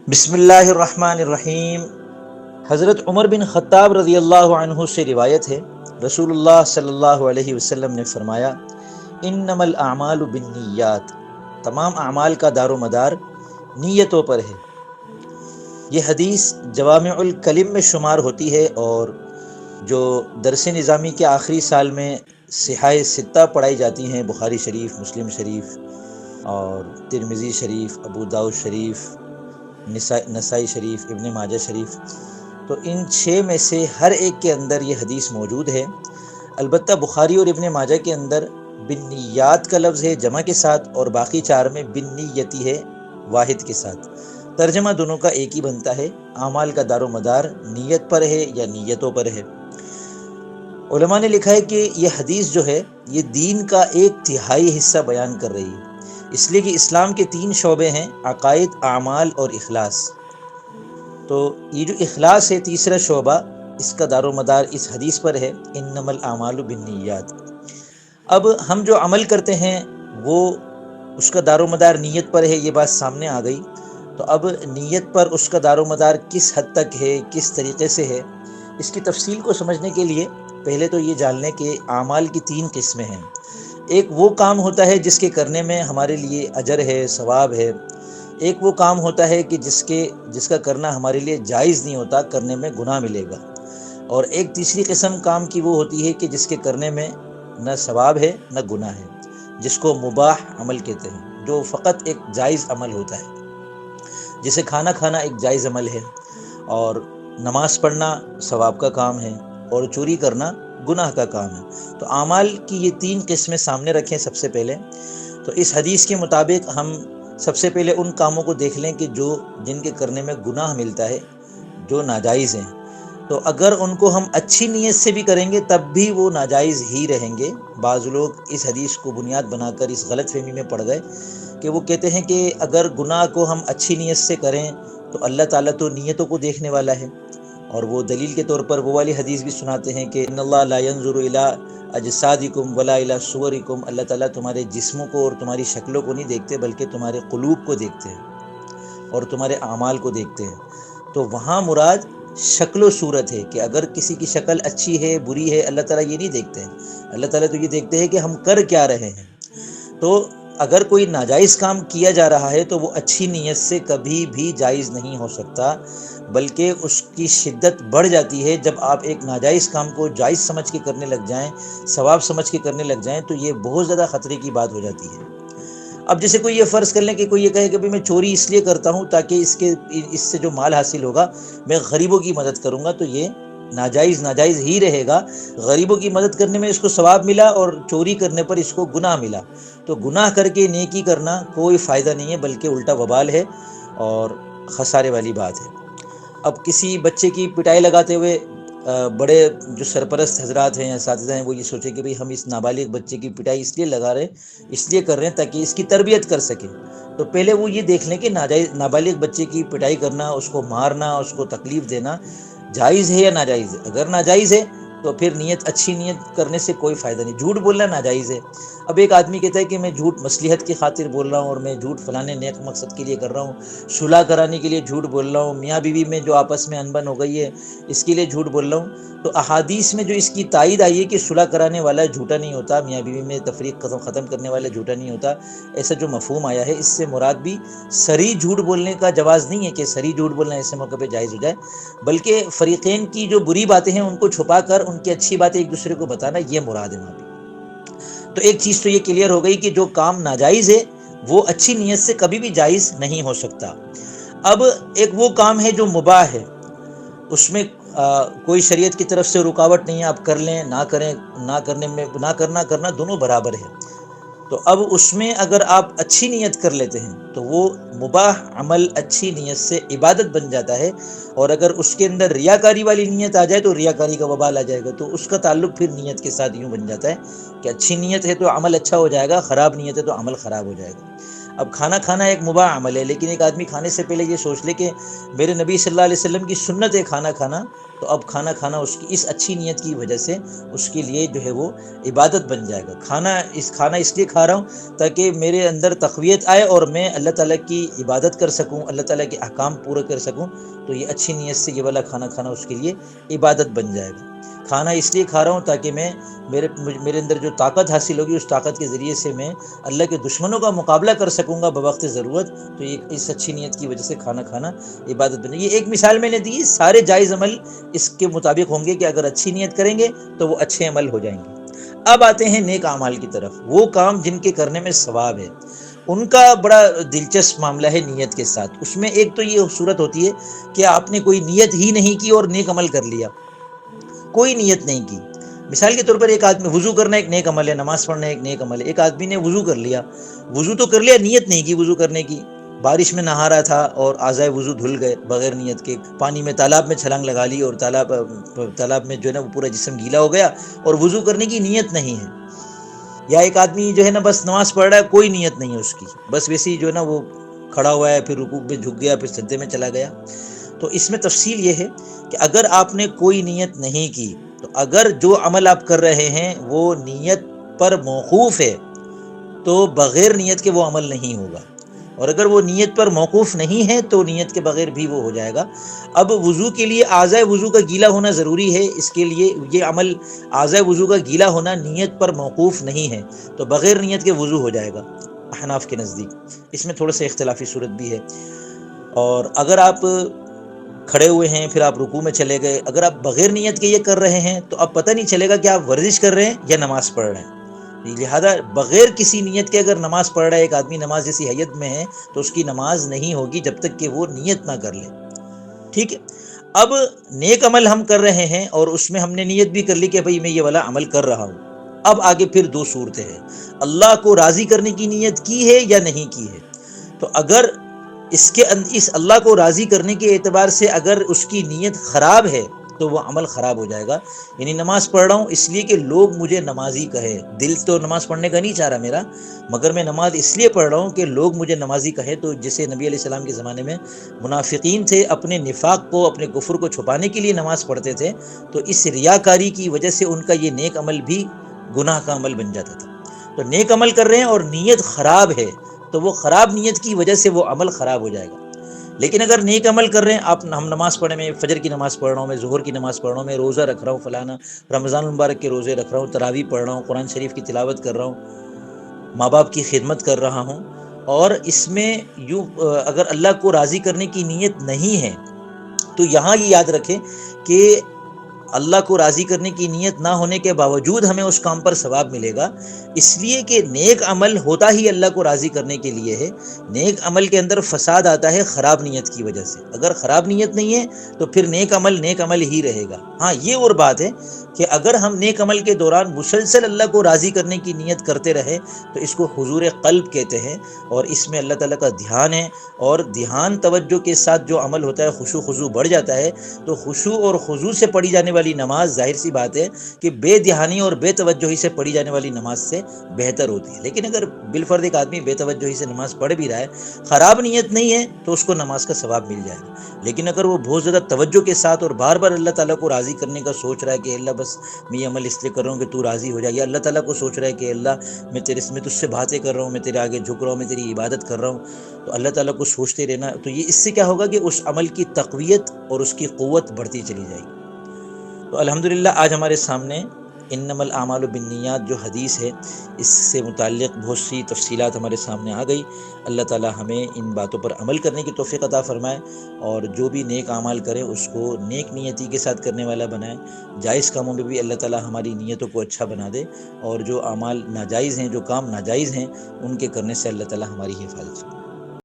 بسم اللہ الرحمن الرحیم۔ حضرت عمر بن خطاب رضی اللہ عنہ سے روایت ہے، رسول اللہ صلی اللہ علیہ وسلم نے فرمایا، انما الاعمال بالنیات، تمام اعمال کا دار و مدار نیتوں پر ہے۔ یہ حدیث جوامع الکلم میں شمار ہوتی ہے، اور جو درس نظامی کے آخری سال میں صحاح ستہ پڑھائی جاتی ہیں، بخاری شریف، مسلم شریف اور ترمذی شریف، ابو داؤد شریف، نسائی شریف، ابن ماجہ شریف، تو ان 6 میں سے ہر ایک کے اندر یہ حدیث موجود ہے۔ البتہ بخاری اور ابن ماجہ کے اندر بالنیات کا لفظ ہے جمع کے ساتھ، اور باقی 4 میں بالنیتی ہے واحد کے ساتھ۔ ترجمہ دونوں کا ایک ہی بنتا ہے، اعمال کا دار و مدار نیت پر ہے یا نیتوں پر ہے۔ علماء نے لکھا ہے کہ یہ حدیث جو ہے یہ دین کا 1/3 حصہ بیان کر رہی ہے، اس لیے کہ اسلام کے 3 شعبے ہیں، عقائد، اعمال اور اخلاص۔ تو یہ جو اخلاص ہے تیسرا شعبہ، اس کا دار و مدار اس حدیث پر ہے، انما الاعمال بالنیات۔ اب ہم جو عمل کرتے ہیں وہ اس کا دار و مدار نیت پر ہے، یہ بات سامنے آ گئی۔ تو اب نیت پر اس کا دار و مدار کس حد تک ہے، کس طریقے سے ہے، اس کی تفصیل کو سمجھنے کے لیے پہلے تو یہ جان لیں کہ اعمال کی 3 قسمیں ہیں۔ ایک وہ کام ہوتا ہے جس کے کرنے میں ہمارے لیے اجر ہے، ثواب ہے۔ ایک وہ کام ہوتا ہے کہ جس کا کرنا ہمارے لیے جائز نہیں ہوتا، کرنے میں گناہ ملے گا۔ اور ایک تیسری قسم کام کی وہ ہوتی ہے کہ جس کے کرنے میں نہ ثواب ہے نہ گناہ ہے، جس کو مباح عمل کہتے ہیں، جو فقط ایک جائز عمل ہوتا ہے۔ جیسے کھانا کھانا ایک جائز عمل ہے، اور نماز پڑھنا ثواب کا کام ہے، اور چوری کرنا گناہ کا کام ہے۔ تو اعمال کی یہ 3 قسمیں سامنے رکھیں سب سے پہلے۔ تو اس حدیث کے مطابق ہم سب سے پہلے ان کاموں کو دیکھ لیں کہ جن کے کرنے میں گناہ ملتا ہے، جو ناجائز ہیں۔ تو اگر ان کو ہم اچھی نیت سے بھی کریں گے تب بھی وہ ناجائز ہی رہیں گے۔ بعض لوگ اس حدیث کو بنیاد بنا کر اس غلط فہمی میں پڑ گئے کہ وہ کہتے ہیں کہ اگر گناہ کو ہم اچھی نیت سے کریں تو اللہ تعالیٰ تو نیتوں کو دیکھنے والا ہے، اور وہ دلیل کے طور پر وہ والی حدیث بھی سناتے ہیں کہ ان اللہ لا ينظر الى اجسادکم ولا الى صورکم، اللہ تعالیٰ تمہارے جسموں کو اور تمہاری شکلوں کو نہیں دیکھتے بلکہ تمہارے قلوب کو دیکھتے ہیں اور تمہارے اعمال کو دیکھتے ہیں۔ تو وہاں مراد شکل و صورت ہے کہ اگر کسی کی شکل اچھی ہے بری ہے، اللہ تعالیٰ یہ نہیں دیکھتے ہیں۔ اللہ تعالیٰ تو یہ دیکھتے ہیں کہ ہم کر کیا رہے ہیں۔ تو اگر کوئی ناجائز کام کیا جا رہا ہے تو وہ اچھی نیت سے کبھی بھی جائز نہیں ہو سکتا، بلکہ اس کی شدت بڑھ جاتی ہے جب آپ ایک ناجائز کام کو جائز سمجھ کے کرنے لگ جائیں، ثواب سمجھ کے کرنے لگ جائیں، تو یہ بہت زیادہ خطرے کی بات ہو جاتی ہے۔ اب جیسے کوئی یہ فرض کر لیں کہ کوئی یہ کہے کہ میں چوری اس لیے کرتا ہوں تاکہ اس سے جو مال حاصل ہوگا میں غریبوں کی مدد کروں گا، تو یہ ناجائز ہی رہے گا۔ غریبوں کی مدد کرنے میں اس کو ثواب ملا اور چوری کرنے پر اس کو گناہ ملا، تو گناہ کر کے نیکی کرنا کوئی فائدہ نہیں ہے، بلکہ الٹا وبال ہے اور خسارے والی بات ہے۔ اب کسی بچے کی پٹائی لگاتے ہوئے بڑے جو سرپرست حضرات ہیں یا اساتذہ ہیں وہ یہ سوچے کہ ہم اس نابالغ بچے کی پٹائی اس لیے لگا رہے، اس لیے کر رہے ہیں تاکہ اس کی تربیت کر سکیں۔ تو پہلے وہ یہ دیکھ لیں کہ نابالغ بچے کی پٹائی کرنا، اس کو مارنا، اس کو تکلیف دینا جائز ہے یا ناجائز ہے۔ اگر ناجائز ہے تو پھر اچھی نیت کرنے سے کوئی فائدہ نہیں۔ جھوٹ بولنا ناجائز ہے۔ اب ایک آدمی کہتا ہے کہ میں جھوٹ مصلحت کی خاطر بول رہا ہوں، اور میں جھوٹ فلانے نیک مقصد کے لیے کر رہا ہوں، صلح کرانے کے لیے جھوٹ بول رہا ہوں، میاں بیوی میں جو آپس میں انبن ہو گئی ہے اس کے لیے جھوٹ بول رہا ہوں۔ تو احادیث میں جو اس کی تائید آئی ہے کہ صلح کرانے والا جھوٹا نہیں ہوتا، میاں بیوی میں تفریق ختم کرنے والا جھوٹا نہیں ہوتا، ایسا جو مفہوم آیا ہے، اس سے مراد بھی صریح جھوٹ بولنے کا جواز نہیں ہے کہ صریح جھوٹ بولنا ایسے موقع پہ جائز ہو جائے، بلکہ فریقین کی جو بری باتیں ہیں ان کو چھپا کر ان کی اچھی باتیں ایک دوسرے کو بتانا، یہ مراد ہے وہاں پہ۔ تو ایک چیز تو یہ کلیئر ہو گئی کہ جو کام ناجائز ہے وہ اچھی نیت سے کبھی بھی جائز نہیں ہو سکتا۔ اب ایک وہ کام ہے جو مباح ہے، اس میں کوئی شریعت کی طرف سے رکاوٹ نہیں ہے، آپ کر لیں نہ کریں، نہ کرنا دونوں برابر ہے۔ تو اب اس میں اگر آپ اچھی نیت کر لیتے ہیں تو وہ مباح عمل اچھی نیت سے عبادت بن جاتا ہے، اور اگر اس کے اندر ریاکاری والی نیت آ جائے تو ریاکاری کا وبال آ جائے گا۔ تو اس کا تعلق پھر نیت کے ساتھ یوں بن جاتا ہے کہ اچھی نیت ہے تو عمل اچھا ہو جائے گا، خراب نیت ہے تو عمل خراب ہو جائے گا۔ اب کھانا کھانا ایک مباح عمل ہے، لیکن ایک آدمی کھانے سے پہلے یہ سوچ لے کہ میرے نبی صلی اللہ علیہ وسلم کی سنت ہے کھانا کھانا، تو اب کھانا کھانا اس کی اس اچھی نیت کی وجہ سے اس کے لیے جو ہے وہ عبادت بن جائے گا۔ کھانا اس لیے کھا رہا ہوں تاکہ میرے اندر تقویت آئے اور میں اللہ تعالیٰ کی عبادت کر سکوں، اللہ تعالیٰ کے احکام پورے کر سکوں، تو یہ اچھی نیت سے یہ والا کھانا کھانا اس کے لیے عبادت بن جائے گا۔ کھانا اس لیے کھا رہا ہوں تاکہ میرے اندر جو طاقت حاصل ہوگی اس طاقت کے ذریعے سے میں اللہ کے دشمنوں کا مقابلہ کر سکوں گا بوقت ضرورت، تو یہ اس اچھی نیت کی وجہ سے کھانا کھانا عبادت بنے۔ یہ ایک مثال میں نے دی، سارے جائز عمل اس کے مطابق ہوں گے کہ اگر اچھی نیت کریں گے تو وہ اچھے عمل ہو جائیں گے۔ اب آتے ہیں نیک اعمال کی طرف، وہ کام جن کے کرنے میں ثواب ہے، ان کا بڑا دلچسپ معاملہ ہے نیت کے ساتھ۔ اس میں ایک تو یہ صورت ہوتی ہے کہ آپ نے کوئی نیت ہی نہیں کی اور نیک عمل کر لیا، کوئی نیت نہیں کی۔ مثال کے طور پر ایک آدمی، وضو کرنا ایک نیک عمل ہے، نماز پڑھنا ایک نیک عمل ہے۔ ایک آدمی نے وضو کر لیا، وضو تو کر لیا، نیت نہیں کی وضو کرنے کی، بارش میں نہا رہا تھا اور اعضائے وضو دھل گئے بغیر نیت کے، پانی میں تالاب میں چھلانگ لگا لی اور تالاب میں جو ہے نا وہ پورا جسم گیلا ہو گیا اور وضو کرنے کی نیت نہیں ہے۔ یا ایک آدمی جو ہے نا بس نماز پڑھ رہا ہے، کوئی نیت نہیں ہے اس کی، بس ویسے ہی جو ہے نا وہ کھڑا ہوا ہے، پھر رکوع پہ جھک گیا، پھر سجدے میں چلا گیا۔ تو اس میں تفصیل یہ ہے کہ اگر آپ نے کوئی نیت نہیں کی تو اگر جو عمل آپ کر رہے ہیں وہ نیت پر موقوف ہے تو بغیر نیت کے وہ عمل نہیں ہوگا، اور اگر وہ نیت پر موقوف نہیں ہے تو نیت کے بغیر بھی وہ ہو جائے گا۔ اب وضو کے لیے اعضائے وضو کا گیلا ہونا ضروری ہے، اس کے لیے یہ عمل اعضائے وضو کا گیلا ہونا نیت پر موقوف نہیں ہے، تو بغیر نیت کے وضو ہو جائے گا احناف کے نزدیک۔ اس میں تھوڑا سا اختلافی صورت بھی ہے۔ اور اگر آپ کھڑے ہوئے ہیں پھر آپ رکوع میں چلے گئے، اگر آپ بغیر نیت کے یہ کر رہے ہیں تو اب پتہ نہیں چلے گا کہ آپ ورزش کر رہے ہیں یا نماز پڑھ رہے ہیں۔ لہذا بغیر کسی نیت کے اگر نماز پڑھ رہا ہے ایک آدمی، نماز جیسی حیت میں ہے، تو اس کی نماز نہیں ہوگی جب تک کہ وہ نیت نہ کر لے۔ ٹھیک ہے، اب نیک عمل ہم کر رہے ہیں اور اس میں ہم نے نیت بھی کر لی کہ بھئی میں یہ والا عمل کر رہا ہوں۔ اب آگے پھر دو صورتیں ہیں، اللہ کو راضی کرنے کی نیت کی ہے یا نہیں کی ہے۔ تو اگر اس اللہ کو راضی کرنے کے اعتبار سے اگر اس کی نیت خراب ہے تو وہ عمل خراب ہو جائے گا۔ یعنی نماز پڑھ رہا ہوں اس لیے کہ لوگ مجھے نمازی کہے، دل تو نماز پڑھنے کا نہیں چاہ رہا میرا، مگر میں نماز اس لیے پڑھ رہا ہوں کہ لوگ مجھے نمازی کہے۔ تو جیسے نبی علیہ السلام کے زمانے میں منافقین تھے، اپنے نفاق کو، اپنے کفر کو چھپانے کے لیے نماز پڑھتے تھے، تو اس ریاکاری کی وجہ سے ان کا یہ نیک عمل بھی گناہ کا عمل بن جاتا تھا۔ تو نیک عمل کر رہے ہیں اور نیت خراب ہے تو وہ خراب نیت کی وجہ سے وہ عمل خراب ہو جائے گا۔ لیکن اگر نیک عمل کر رہے ہیں، ہم نماز پڑھے، میں فجر کی نماز پڑھ رہا ہوں، میں ظہر کی نماز پڑھ رہا ہوں، میں روزہ رکھ رہا ہوں، فلانا رمضان المبارک کے روزے رکھ رہا ہوں، تراویح پڑھ رہا ہوں، قرآن شریف کی تلاوت کر رہا ہوں، ماں باپ کی خدمت کر رہا ہوں، اور اس میں اگر اللہ کو راضی کرنے کی نیت نہیں ہے تو یہاں یہ یاد رکھیں کہ اللہ کو راضی کرنے کی نیت نہ ہونے کے باوجود ہمیں اس کام پر ثواب ملے گا، اس لیے کہ نیک عمل ہوتا ہی اللہ کو راضی کرنے کے لیے ہے۔ نیک عمل کے اندر فساد آتا ہے خراب نیت کی وجہ سے۔ اگر خراب نیت نہیں ہے تو پھر نیک عمل ہی رہے گا۔ ہاں یہ اور بات ہے کہ اگر ہم نیک عمل کے دوران مسلسل اللہ کو راضی کرنے کی نیت کرتے رہے تو اس کو حضور قلب کہتے ہیں، اور اس میں اللہ تعالیٰ کا دھیان ہے، اور دھیان توجہ کے ساتھ جو عمل ہوتا ہے خشوع خضوع بڑھ جاتا ہے۔ تو خشوع اور خضوع سے پڑھی جانے والی نماز ظاہر سی بات ہے کہ بے دھیانی اور بے توجہی سے پڑھی جانے والی نماز سے بہتر ہوتی ہے۔ لیکن اگر بالفرض ایک آدمی بے توجہی سے نماز پڑھ بھی رہا ہے، خراب نیت نہیں ہے، تو اس کو نماز کا ثواب مل جائے گا۔ لیکن اگر وہ بہت زیادہ توجہ کے ساتھ اور بار بار اللہ تعالیٰ کو راضی کرنے کا سوچ رہا ہے کہ اللہ بس میں یہ عمل اس لیے کر رہا ہوں کہ تو راضی ہو جائے، یا اللہ تعالیٰ کو سوچ رہا ہے کہ اللہ میں تجھ سے باتیں کر رہا ہوں، میں تیرے آگے جھک رہا ہوں، میں تیری عبادت کر رہا ہوں، تو اللہ تعالیٰ کو سوچتے رہنا، تو یہ اس سے کیا ہوگا کہ اس عمل کی تقویت اور اس کی قوت بڑھتی چلی جائے گی۔ تو الحمدللہ آج ہمارے سامنے انما الاعمال بالنیات جو حدیث ہے، اس سے متعلق بہت سی تفصیلات ہمارے سامنے آ گئی۔ اللہ تعالی ہمیں ان باتوں پر عمل کرنے کی توفیق عطا فرمائے، اور جو بھی نیک اعمال کرے اس کو نیک نیتی کے ساتھ کرنے والا بنائے۔ جائز کاموں میں بھی اللہ تعالی ہماری نیتوں کو اچھا بنا دے، اور جو اعمال ناجائز ہیں، جو کام ناجائز ہیں، ان کے کرنے سے اللہ تعالی ہماری حفاظت فرمائے۔